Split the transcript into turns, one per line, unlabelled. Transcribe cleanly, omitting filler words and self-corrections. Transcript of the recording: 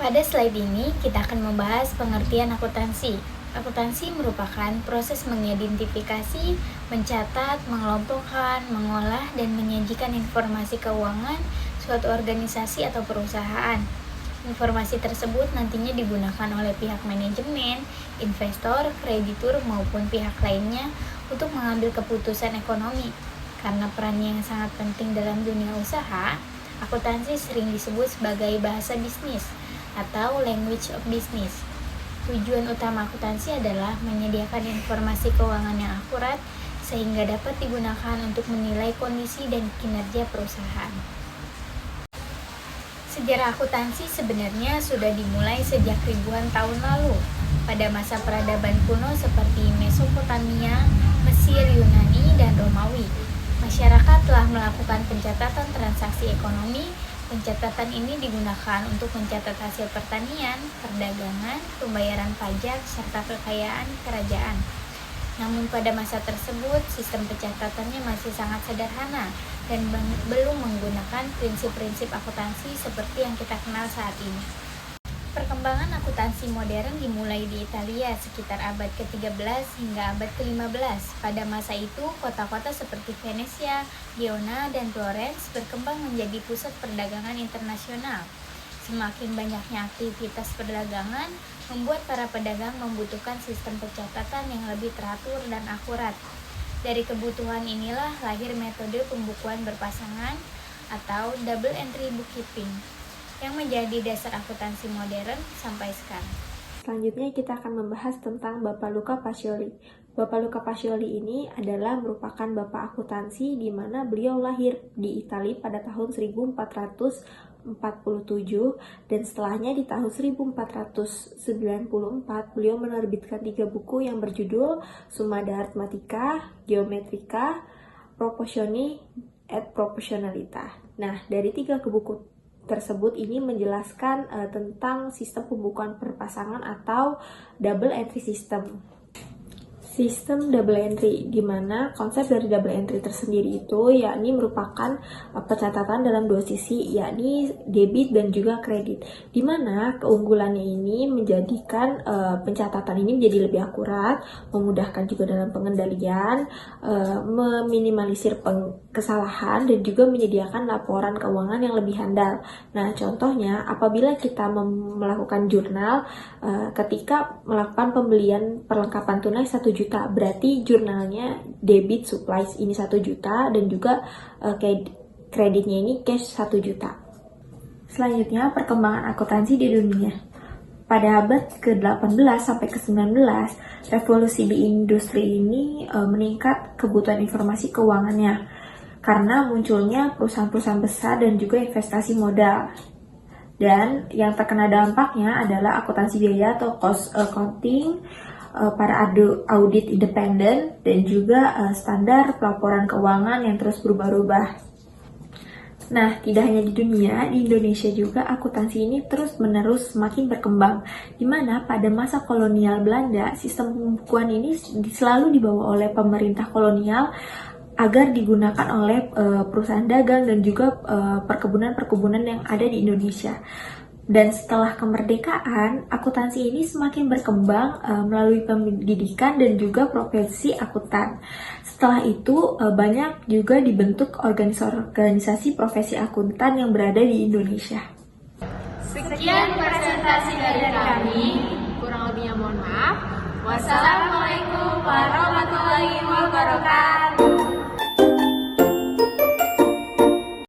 Pada slide ini, kita akan membahas pengertian akuntansi. Akuntansi merupakan proses mengidentifikasi, mencatat, mengelompokkan, mengolah, dan menyajikan informasi keuangan suatu organisasi atau perusahaan. Informasi tersebut nantinya digunakan oleh pihak manajemen, investor, kreditur, maupun pihak lainnya untuk mengambil keputusan ekonomi. Karena perannya yang sangat penting dalam dunia usaha, akuntansi sering disebut sebagai bahasa bisnis atau language of business. Tujuan utama akuntansi adalah menyediakan informasi keuangan yang akurat sehingga dapat digunakan untuk menilai kondisi dan kinerja perusahaan. Sejarah akuntansi sebenarnya sudah dimulai sejak ribuan tahun lalu. Pada masa peradaban kuno seperti Mesopotamia, Mesir, Yunani, dan Romawi, masyarakat telah melakukan pencatatan transaksi ekonomi. Pencatatan ini digunakan untuk mencatat hasil pertanian, perdagangan, pembayaran pajak, serta kekayaan kerajaan. Namun pada masa tersebut, sistem pencatatannya masih sangat sederhana dan belum menggunakan prinsip-prinsip akuntansi seperti yang kita kenal saat ini. Perkembangan akuntansi modern dimulai di Italia sekitar abad ke-13 hingga abad ke-15. Pada masa itu, kota-kota seperti Venesia, Genoa, dan Florence berkembang menjadi pusat perdagangan internasional. Semakin banyaknya aktivitas perdagangan, membuat para pedagang membutuhkan sistem pencatatan yang lebih teratur dan akurat. Dari kebutuhan inilah lahir metode pembukuan berpasangan atau double entry bookkeeping, yang menjadi dasar akuntansi modern sampai sekarang.
Selanjutnya kita akan membahas tentang Bapak Luca Pacioli. Bapak Luca Pacioli ini adalah merupakan bapak akuntansi di mana beliau lahir di Italia pada tahun 1447 dan setelahnya di tahun 1494 beliau menerbitkan 3 buku yang berjudul Summa Arithmetica, Geometrica, Proportioni et Proportionalita. Nah, dari 3 buku tersebut ini menjelaskan tentang sistem pembukuan berpasangan atau double entry system. Sistem double entry, di mana konsep dari double entry tersendiri itu yakni merupakan pencatatan dalam 2 sisi, yakni debit dan juga kredit. Di mana keunggulannya ini menjadikan pencatatan ini menjadi lebih akurat, memudahkan juga dalam pengendalian, meminimalisir kesalahan dan juga menyediakan laporan keuangan yang lebih handal. Nah, contohnya apabila kita melakukan jurnal ketika melakukan pembelian perlengkapan tunai 1 juta, berarti jurnalnya debit supplies ini 1 juta dan juga kreditnya ini cash 1 juta. Selanjutnya, perkembangan akuntansi di dunia. Pada abad ke-18 sampai ke-19, revolusi di industri ini meningkat kebutuhan informasi keuangannya karena munculnya perusahaan-perusahaan besar dan juga investasi modal. Dan yang terkena dampaknya adalah akuntansi biaya atau cost accounting, para audit independen, dan juga standar pelaporan keuangan yang terus berubah-ubah. Nah, tidak hanya di dunia, di Indonesia juga akuntansi ini terus-menerus semakin berkembang, di mana pada masa kolonial Belanda, sistem pembukuan ini selalu dibawa oleh pemerintah kolonial agar digunakan oleh perusahaan dagang dan juga perkebunan-perkebunan yang ada di Indonesia. Dan setelah kemerdekaan, akuntansi ini semakin berkembang melalui pendidikan dan juga profesi akuntan. Setelah itu, banyak juga dibentuk organisasi profesi akuntan yang berada di Indonesia.
Sekian presentasi dari kami, kurang lebihnya mohon maaf. Wassalamualaikum warahmatullahi wabarakatuh.